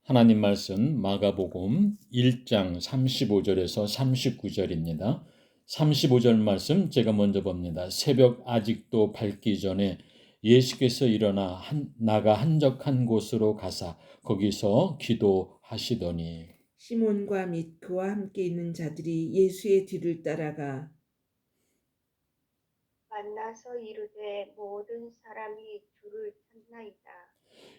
하나님 말씀 마가복음 1장 35절에서 39절입니다. 35절 말씀 제가 먼저 봅니다. 새벽 아직도 밝기 전에 예수께서 일어나 나가 한적한 곳으로 가사 거기서 기도하시더니 시몬과 및 그와 함께 있는 자들이 예수의 뒤를 따라가 만나서 이르되 모든 사람이 주를 찾나이다.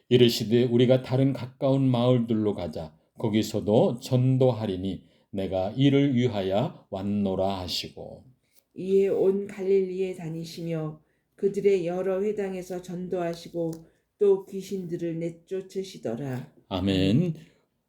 이르시되 우리가 다른 가까운 마을들로 가자 거기서도 전도하리니 내가 이를 위하여 왔노라 하시고 이에 온 갈릴리에 다니시며 그들의 여러 회당에서 전도하시고 또 귀신들을 내쫓으시더라. 아멘.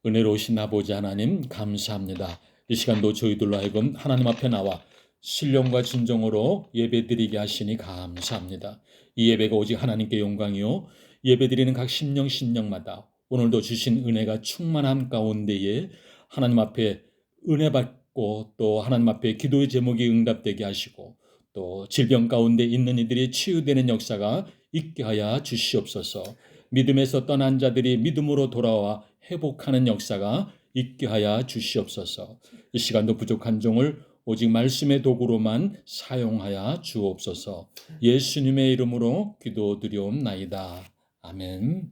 은혜로우신 아버지 하나님 감사합니다. 이 시간도 저희들로 하여금 하나님 앞에 나와 신령과 진정으로 예배드리게 하시니 감사합니다. 이 예배가 오직 하나님께 영광이요 예배드리는 각 심령마다 오늘도 주신 은혜가 충만함 가운데에 하나님 앞에 은혜 받고 또 하나님 앞에 기도의 제목이 응답되게 하시고 또 질병 가운데 있는 이들이 치유되는 역사가 있게 하여 주시옵소서. 믿음에서 떠난 자들이 믿음으로 돌아와 회복하는 역사가 있게 하여 주시옵소서. 이 시간도 부족한 종을 오직 말씀의 도구로만 사용하여 주옵소서. 예수님의 이름으로 기도드리옵나이다. 아멘.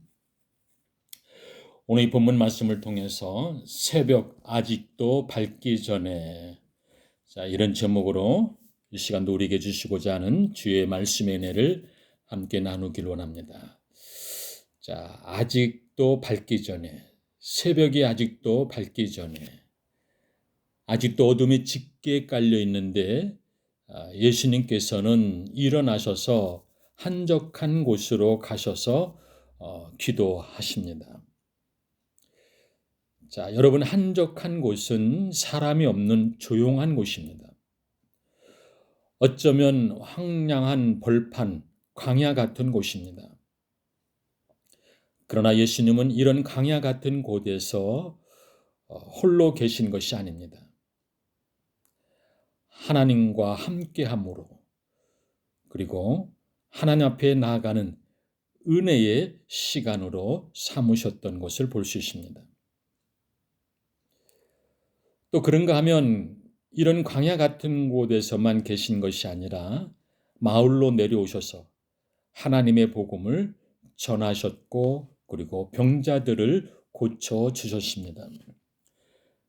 오늘 이 본문 말씀을 통해서 새벽 아직도 밝기 전에 이런 제목으로 이 시간도 우리에게 주시고자 하는 주의 말씀의 은혜를 함께 나누길 원합니다. 아직도 밝기 전에, 새벽이 아직도 밝기 전에, 아직도 어둠이 짙게 깔려 있는데 예수님께서는 일어나셔서 한적한 곳으로 가셔서 기도하십니다. 여러분, 한적한 곳은 사람이 없는 조용한 곳입니다. 어쩌면 황량한 벌판, 광야 같은 곳입니다. 그러나 예수님은 이런 광야 같은 곳에서 홀로 계신 것이 아닙니다. 하나님과 함께함으로 그리고 하나님 앞에 나아가는 은혜의 시간으로 삼으셨던 것을 볼 수 있습니다. 또 그런가 하면 이런 광야 같은 곳에서만 계신 것이 아니라 마을로 내려오셔서 하나님의 복음을 전하셨고 그리고 병자들을 고쳐주셨습니다.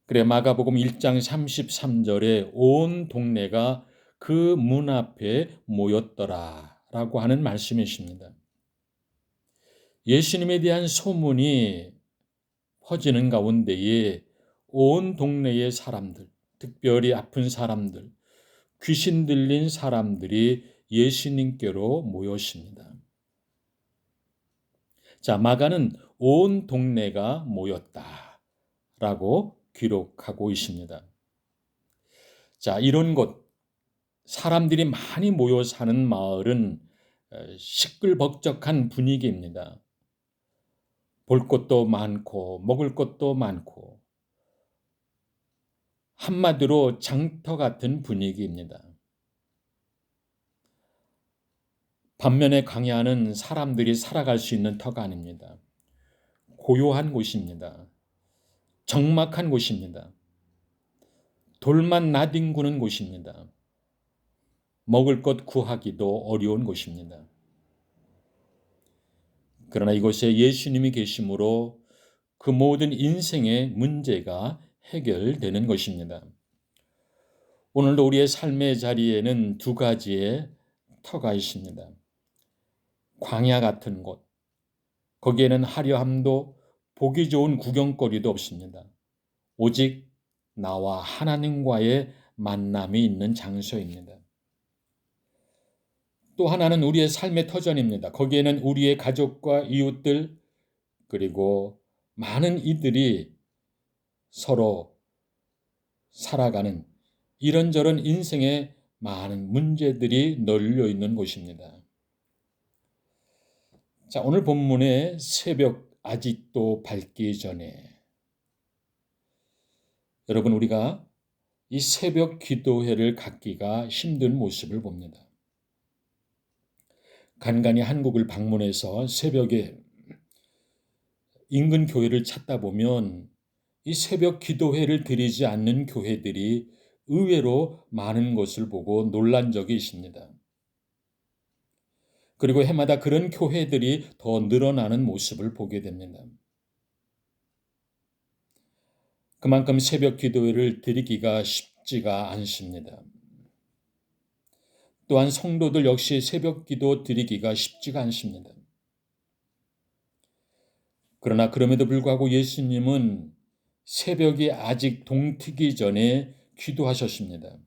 그래 마가복음 1장 33절에 온 동네가 그 문 앞에 모였더라 라고 하는 말씀이십니다. 예수님에 대한 소문이 퍼지는 가운데에 온 동네의 사람들, 특별히 아픈 사람들, 귀신 들린 사람들이 예수님께로 모였습니다. 마가는 온 동네가 모였다라고 기록하고 있습니다. 이런 곳, 사람들이 많이 모여 사는 마을은 시끌벅적한 분위기입니다. 볼 것도 많고 먹을 것도 많고 한마디로 장터 같은 분위기입니다. 반면에 광야는 사람들이 살아갈 수 있는 터가 아닙니다. 고요한 곳입니다. 적막한 곳입니다. 돌만 나뒹구는 곳입니다. 먹을 것 구하기도 어려운 곳입니다. 그러나 이곳에 예수님이 계심으로 그 모든 인생의 문제가 해결되는 것입니다. 오늘도 우리의 삶의 자리에는 두 가지의 터가 있습니다. 광야 같은 곳, 거기에는 화려함도 보기 좋은 구경거리도 없습니다. 오직 나와 하나님과의 만남이 있는 장소입니다. 또 하나는 우리의 삶의 터전입니다. 거기에는 우리의 가족과 이웃들 그리고 많은 이들이 서로 살아가는 이런저런 인생의 많은 문제들이 널려 있는 곳입니다. 오늘 본문의 새벽 아직도 밝기 전에 여러분 우리가 이 새벽 기도회를 갖기가 힘든 모습을 봅니다. 간간히 한국을 방문해서 새벽에 인근 교회를 찾다 보면 이 새벽 기도회를 드리지 않는 교회들이 의외로 많은 것을 보고 놀란 적이 있습니다. 그리고 해마다 그런 교회들이 더 늘어나는 모습을 보게 됩니다. 그만큼 새벽 기도회를 드리기가 쉽지가 않습니다. 또한 성도들 역시 새벽 기도 드리기가 쉽지가 않습니다. 그러나 그럼에도 불구하고 예수님은 새벽이 아직 동트기 전에 기도하셨습니다.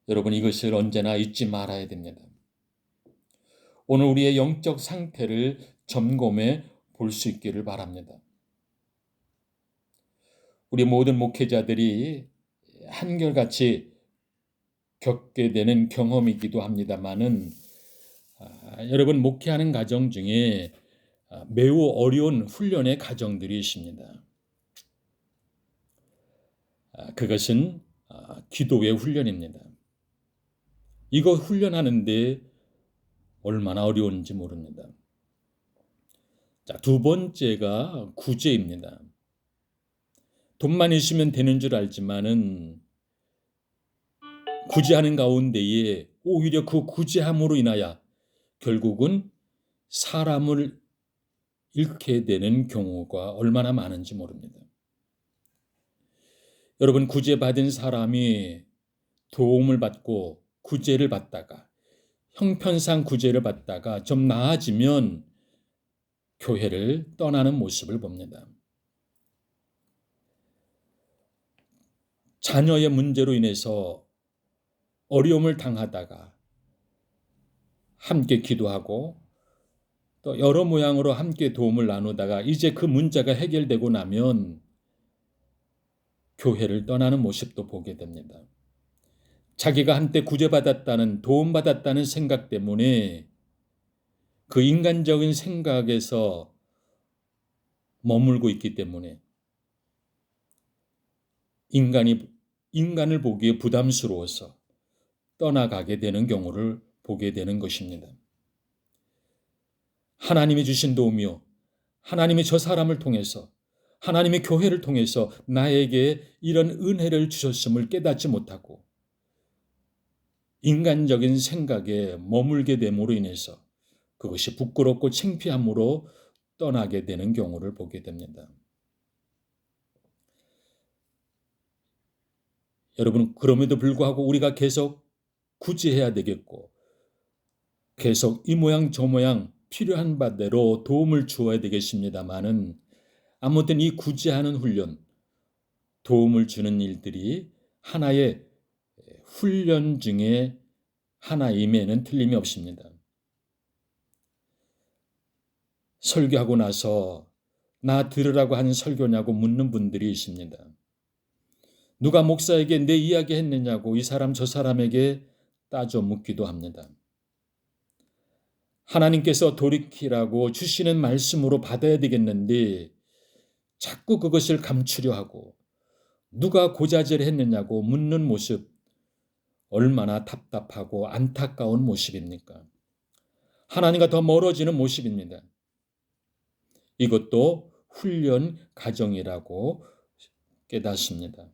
여러분, 이것을 언제나 잊지 말아야 됩니다. 오늘 우리의 영적 상태를 점검해 볼 수 있기를 바랍니다. 우리 모든 목회자들이 한결같이 겪게 되는 경험이기도 합니다만은 여러분, 목회하는 가정 중에 매우 어려운 훈련의 과정들이 있습니다. 그것은 기도의 훈련입니다. 이거 훈련하는데 얼마나 어려운지 모릅니다. 자, 두 번째가 구제입니다. 돈만 있으면 되는 줄 알지만은 구제하는 가운데에 오히려 그 구제함으로 인하여 결국은 사람을 잃게 되는 경우가 얼마나 많은지 모릅니다. 여러분, 구제받은 사람이 도움을 받고 구제를 받다가 형편상 구제를 받다가 좀 나아지면 교회를 떠나는 모습을 봅니다. 자녀의 문제로 인해서 어려움을 당하다가 함께 기도하고 또 여러 모양으로 함께 도움을 나누다가 이제 그 문제가 해결되고 나면 교회를 떠나는 모습도 보게 됩니다. 자기가 한때 구제받았다는, 도움받았다는 생각 때문에 그 인간적인 생각에서 머물고 있기 때문에 인간을 보기에 부담스러워서 떠나가게 되는 경우를 보게 되는 것입니다. 하나님이 주신 도움이요, 하나님이 저 사람을 통해서, 하나님의 교회를 통해서 나에게 이런 은혜를 주셨음을 깨닫지 못하고 인간적인 생각에 머물게 됨으로 인해서 그것이 부끄럽고 창피함으로 떠나게 되는 경우를 보게 됩니다. 여러분, 그럼에도 불구하고 우리가 계속 구제해야 되겠고 계속 이 모양 저 모양 필요한 바대로 도움을 주어야 되겠습니다마는 아무튼 이 구제하는 훈련, 도움을 주는 일들이 하나의 훈련 중에 하나임에는 틀림이 없습니다. 설교하고 나서 나 들으라고 한 설교냐고 묻는 분들이 있습니다. 누가 목사에게 내 이야기 했느냐고 이 사람 저 사람에게 따져 묻기도 합니다. 하나님께서 돌이키라고 주시는 말씀으로 받아야 되겠는데 자꾸 그것을 감추려 하고 누가 고자질 했느냐고 묻는 모습, 얼마나 답답하고 안타까운 모습입니까? 하나님과 더 멀어지는 모습입니다. 이것도 훈련 과정이라고 깨닫습니다.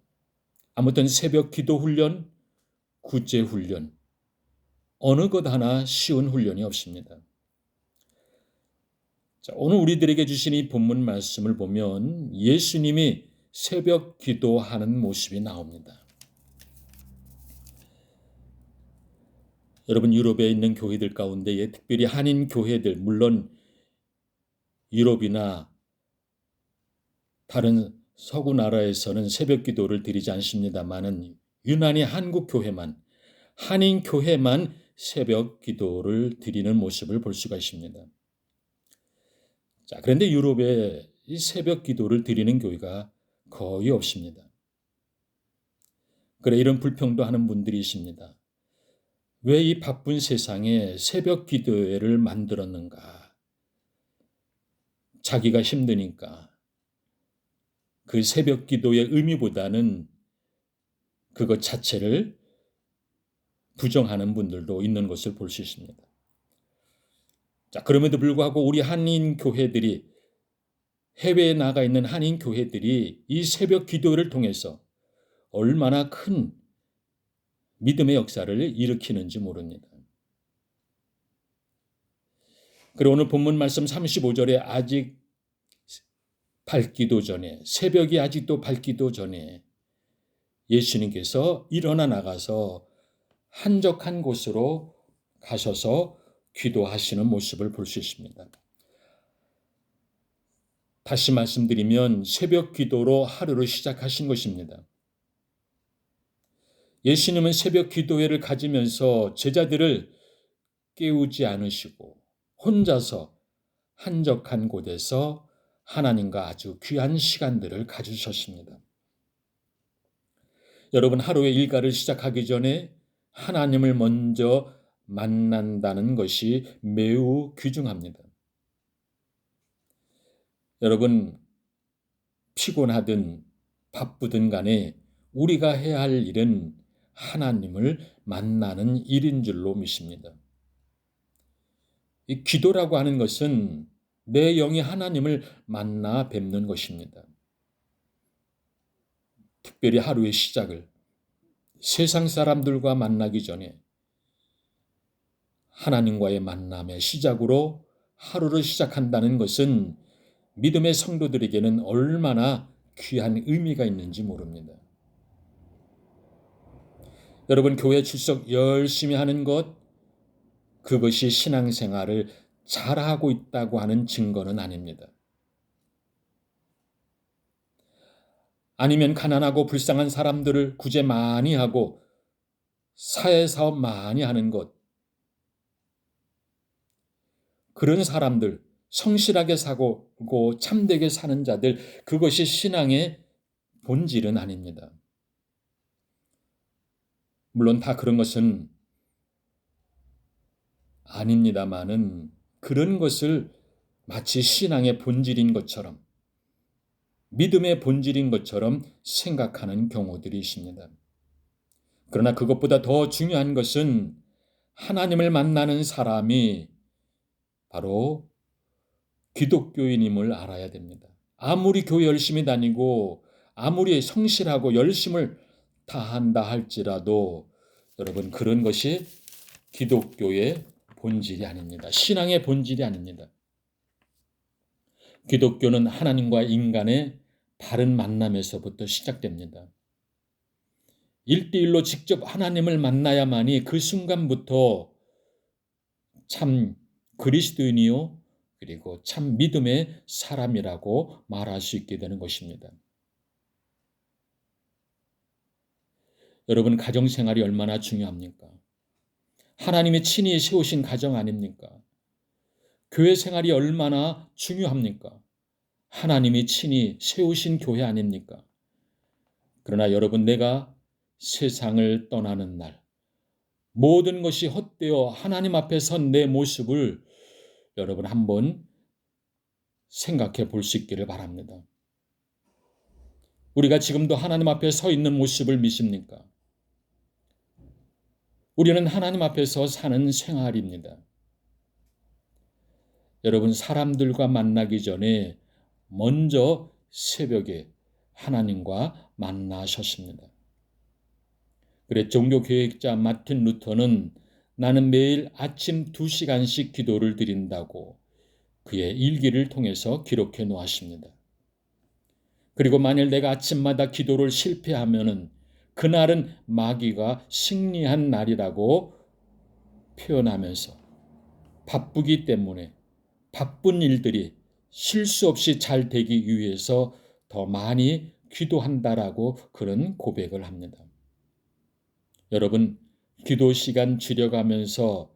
아무튼 새벽 기도 훈련, 구제 훈련, 어느 것 하나 쉬운 훈련이 없습니다. 자, 오늘 우리들에게 주신 이 본문 말씀을 보면 예수님이 새벽 기도하는 모습이 나옵니다. 여러분, 유럽에 있는 교회들 가운데에 특별히 한인 교회들, 물론 유럽이나 다른 서구 나라에서는 새벽 기도를 드리지 않습니다만은 유난히 한국 교회만, 한인 교회만 새벽 기도를 드리는 모습을 볼 수가 있습니다. 자, 그런데 유럽에 이 새벽 기도를 드리는 교회가 거의 없습니다. 그래, 이런 불평도 하는 분들이 있습니다. 왜 이 바쁜 세상에 새벽 기도회를 만들었는가? 자기가 힘드니까. 그 새벽 기도의 의미보다는 그것 자체를 부정하는 분들도 있는 것을 볼 수 있습니다. 자, 그럼에도 불구하고 우리 한인 교회들이 해외에 나가 있는 한인 교회들이 이 새벽 기도를 통해서 얼마나 큰 믿음의 역사를 일으키는지 모릅니다. 그리고 오늘 본문 말씀 35절에 아직 밝기도 전에, 새벽이 아직도 밝기도 전에 예수님께서 일어나 나가서 한적한 곳으로 가셔서 기도하시는 모습을 볼 수 있습니다. 다시 말씀드리면 새벽 기도로 하루를 시작하신 것입니다. 예수님은 새벽 기도회를 가지면서 제자들을 깨우지 않으시고 혼자서 한적한 곳에서 하나님과 아주 귀한 시간들을 가지셨습니다. 여러분, 하루의 일과를 시작하기 전에 하나님을 먼저 만난다는 것이 매우 귀중합니다. 여러분, 피곤하든 바쁘든 간에 우리가 해야 할 일은 하나님을 만나는 일인 줄로 믿습니다. 이 기도라고 하는 것은 내 영이 하나님을 만나 뵙는 것입니다. 특별히 하루의 시작을 세상 사람들과 만나기 전에 하나님과의 만남의 시작으로 하루를 시작한다는 것은 믿음의 성도들에게는 얼마나 귀한 의미가 있는지 모릅니다. 여러분, 교회 출석 열심히 하는 것, 그것이 신앙생활을 잘하고 있다고 하는 증거는 아닙니다. 아니면 가난하고 불쌍한 사람들을 구제 많이 하고 사회사업 많이 하는 것, 그런 사람들, 성실하게 사고 참되게 사는 자들, 그것이 신앙의 본질은 아닙니다. 물론 다 그런 것은 아닙니다마는 그런 것을 마치 신앙의 본질인 것처럼, 믿음의 본질인 것처럼 생각하는 경우들이 있습니다. 그러나 그것보다 더 중요한 것은 하나님을 만나는 사람이 바로 기독교인임을 알아야 됩니다. 아무리 교회 열심히 다니고 아무리 성실하고 열심을 다한다 할지라도 여러분, 그런 것이 기독교의 본질이 아닙니다. 신앙의 본질이 아닙니다. 기독교는 하나님과 인간의 바른 만남에서부터 시작됩니다. 1대1로 직접 하나님을 만나야만이 그 순간부터 참 그리스도인이요, 그리고 참 믿음의 사람이라고 말할 수 있게 되는 것입니다. 여러분, 가정생활이 얼마나 중요합니까? 하나님이 친히 세우신 가정 아닙니까? 교회 생활이 얼마나 중요합니까? 하나님이 친히 세우신 교회 아닙니까? 그러나 여러분, 내가 세상을 떠나는 날, 모든 것이 헛되어 하나님 앞에 선 내 모습을 여러분 한번 생각해 볼 수 있기를 바랍니다. 우리가 지금도 하나님 앞에 서 있는 모습을 믿습니까? 우리는 하나님 앞에서 사는 생활입니다. 여러분, 사람들과 만나기 전에 먼저 새벽에 하나님과 만나셨습니다. 그래 종교개혁자 마틴 루터는 나는 매일 아침 2시간씩 기도를 드린다고 그의 일기를 통해서 기록해 놓았습니다. 그리고 만일 내가 아침마다 기도를 실패하면은 그날은 마귀가 승리한 날이라고 표현하면서 바쁘기 때문에 바쁜 일들이 실수 없이 잘 되기 위해서 더 많이 기도한다라고 그런 고백을 합니다. 여러분, 기도 시간 줄여가면서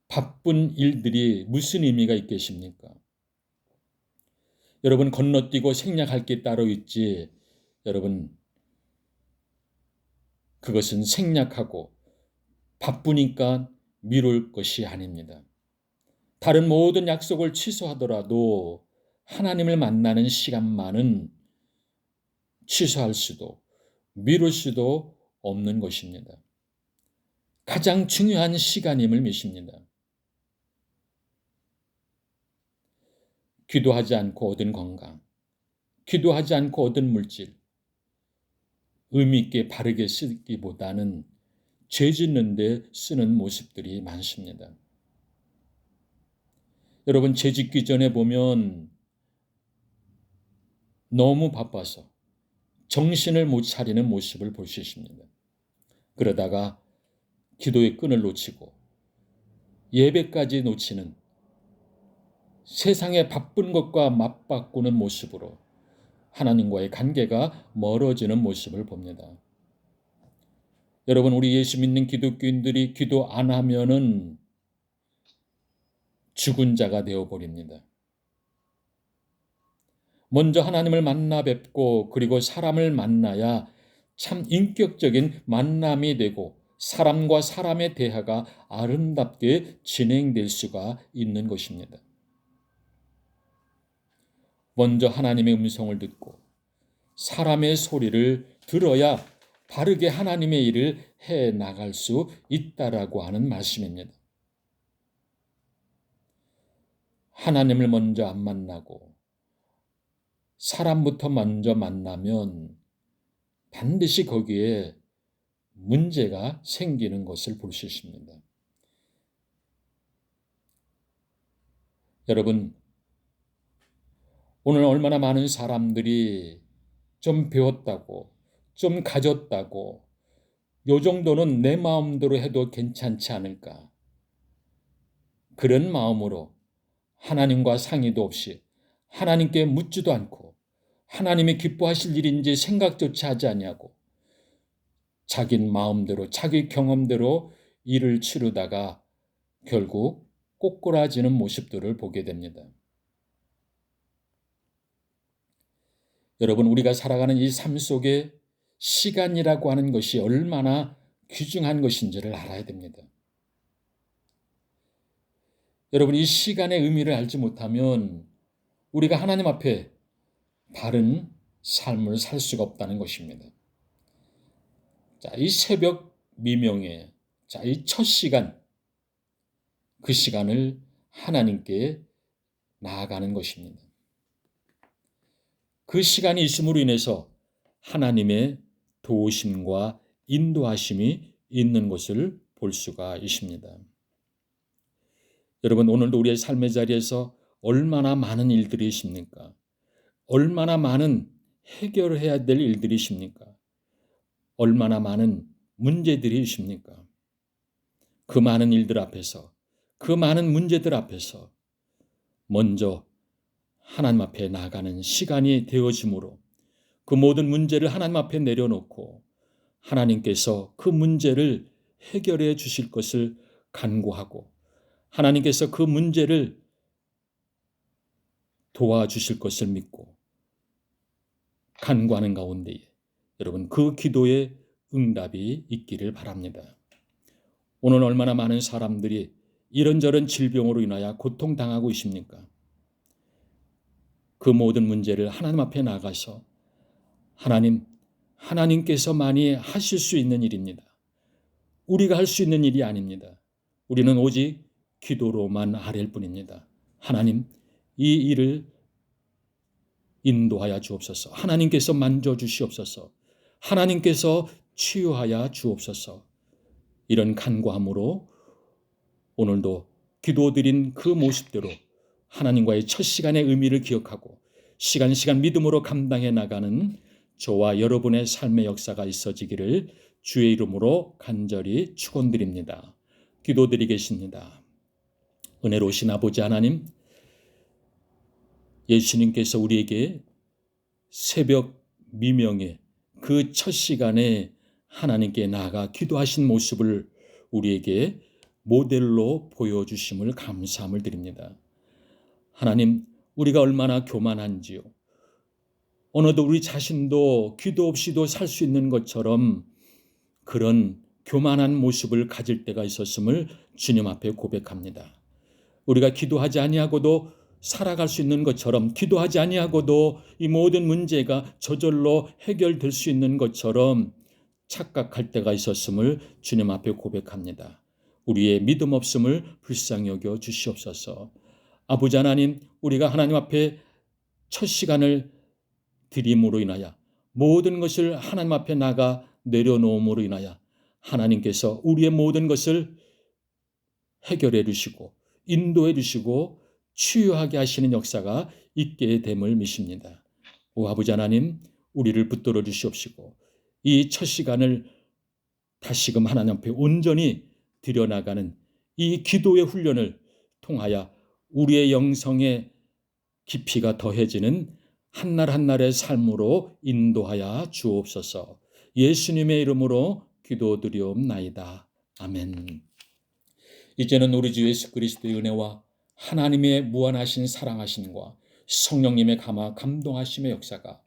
바쁜 일들이 무슨 의미가 있겠습니까? 여러분, 건너뛰고 생략할 게 따로 있지, 여러분, 그것은 생략하고 바쁘니까 미룰 것이 아닙니다. 다른 모든 약속을 취소하더라도 하나님을 만나는 시간만은 취소할 수도 미룰 수도 없는 것입니다. 가장 중요한 시간임을 믿습니다. 기도하지 않고 얻은 건강, 기도하지 않고 얻은 물질, 의미 있게 바르게 쓰기보다는 죄 짓는 데 쓰는 모습들이 많습니다. 여러분, 죄 짓기 전에 보면 너무 바빠서 정신을 못 차리는 모습을 볼 수 있습니다. 그러다가 기도의 끈을 놓치고 예배까지 놓치는, 세상의 바쁜 것과 맞바꾸는 모습으로 하나님과의 관계가 멀어지는 모습을 봅니다. 여러분, 우리 예수 믿는 기독교인들이 기도 안 하면은 죽은 자가 되어버립니다. 먼저 하나님을 만나 뵙고 그리고 사람을 만나야 참 인격적인 만남이 되고 사람과 사람의 대화가 아름답게 진행될 수가 있는 것입니다. 먼저 하나님의 음성을 듣고 사람의 소리를 들어야 바르게 하나님의 일을 해 나갈 수 있다라고 하는 말씀입니다. 하나님을 먼저 안 만나고 사람부터 먼저 만나면 반드시 거기에 문제가 생기는 것을 볼 수 있습니다. 여러분, 오늘 얼마나 많은 사람들이 좀 배웠다고, 좀 가졌다고, 요 정도는 내 마음대로 해도 괜찮지 않을까, 그런 마음으로 하나님과 상의도 없이 하나님께 묻지도 않고 하나님이 기뻐하실 일인지 생각조차 하지 아니하고 자기 마음대로 자기 경험대로 일을 치르다가 결국 꼬꾸라지는 모습들을 보게 됩니다. 여러분, 우리가 살아가는 이 삶 속에 시간이라고 하는 것이 얼마나 귀중한 것인지를 알아야 됩니다. 여러분, 이 시간의 의미를 알지 못하면 우리가 하나님 앞에 바른 삶을 살 수가 없다는 것입니다. 자, 이 새벽 미명에, 이 첫 시간, 그 시간을 하나님께 나아가는 것입니다. 그 시간이 있음으로 인해서 하나님의 도우심과 인도하심이 있는 것을 볼 수가 있습니다. 여러분, 오늘도 우리의 삶의 자리에서 얼마나 많은 일들이 있습니까? 얼마나 많은 해결해야 될 일들이 있습니까? 얼마나 많은 문제들이 있습니까? 그 많은 일들 앞에서, 그 많은 문제들 앞에서 먼저 하나님 앞에 나가는 시간이 되어지므로 그 모든 문제를 하나님 앞에 내려놓고 하나님께서 그 문제를 해결해 주실 것을 간구하고 하나님께서 그 문제를 도와주실 것을 믿고 간구하는 가운데에 여러분, 그 기도의 응답이 있기를 바랍니다. 오늘 얼마나 많은 사람들이 이런저런 질병으로 인하여 고통당하고 있습니까? 그 모든 문제를 하나님 앞에 나가서 하나님께서만이 하실 수 있는 일입니다. 우리가 할 수 있는 일이 아닙니다. 우리는 오직 기도로만 아랠 뿐입니다. 하나님, 이 일을 인도하여 주옵소서. 하나님께서 만져주시옵소서. 하나님께서 치유하여 주옵소서. 이런 간구함으로 오늘도 기도드린 그 모습대로 하나님과의 첫 시간의 의미를 기억하고 시간 믿음으로 감당해 나가는 저와 여러분의 삶의 역사가 있어지기를 주의 이름으로 간절히 축원드립니다. 기도드리겠습니다. 은혜로우신 아버지 하나님, 예수님께서 우리에게 새벽 미명에 그 첫 시간에 하나님께 나아가 기도하신 모습을 우리에게 모델로 보여주심을 감사함을 드립니다. 하나님, 우리가 얼마나 교만한지요. 어느덧 우리 자신도 기도 없이도 살 수 있는 것처럼 그런 교만한 모습을 가질 때가 있었음을 주님 앞에 고백합니다. 우리가 기도하지 아니하고도 살아갈 수 있는 것처럼, 기도하지 아니하고도 이 모든 문제가 저절로 해결될 수 있는 것처럼 착각할 때가 있었음을 주님 앞에 고백합니다. 우리의 믿음 없음을 불쌍히 여겨 주시옵소서. 아버지 하나님, 우리가 하나님 앞에 첫 시간을 드림으로 인하여 모든 것을 하나님 앞에 나가 내려놓음으로 인하여 하나님께서 우리의 모든 것을 해결해 주시고 인도해 주시고 치유하게 하시는 역사가 있게 됨을 믿습니다. 오 아버지 하나님, 우리를 붙들어 주시옵시고 이 첫 시간을 다시금 하나님 앞에 온전히 드려나가는 이 기도의 훈련을 통하여 우리의 영성의 깊이가 더해지는 한날 한날의 삶으로 인도하여 주옵소서. 예수님의 이름으로 기도드리옵나이다. 아멘. 이제는 우리 주 예수 그리스도의 은혜와 하나님의 무한하신 사랑하심과 성령님의 감동하심의 역사가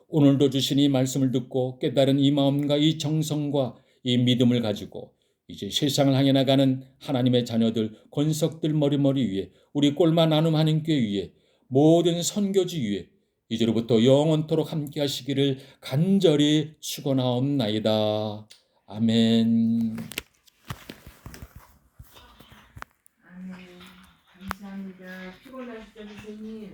오늘도 주신 이 말씀을 듣고 깨달은 이 마음과 이 정성과 이 믿음을 가지고 이제 세상을 향해 나가는 하나님의 자녀들, 권석들 머리머리 위에, 우리 꼴마 나눔 하나님께 위에, 모든 선교지 위에 이제로부터 영원토록 함께 하시기를 간절히 축원하옵나이다. 아멘. 아멘. 감사합니다. 피곤하시죠, 선생님?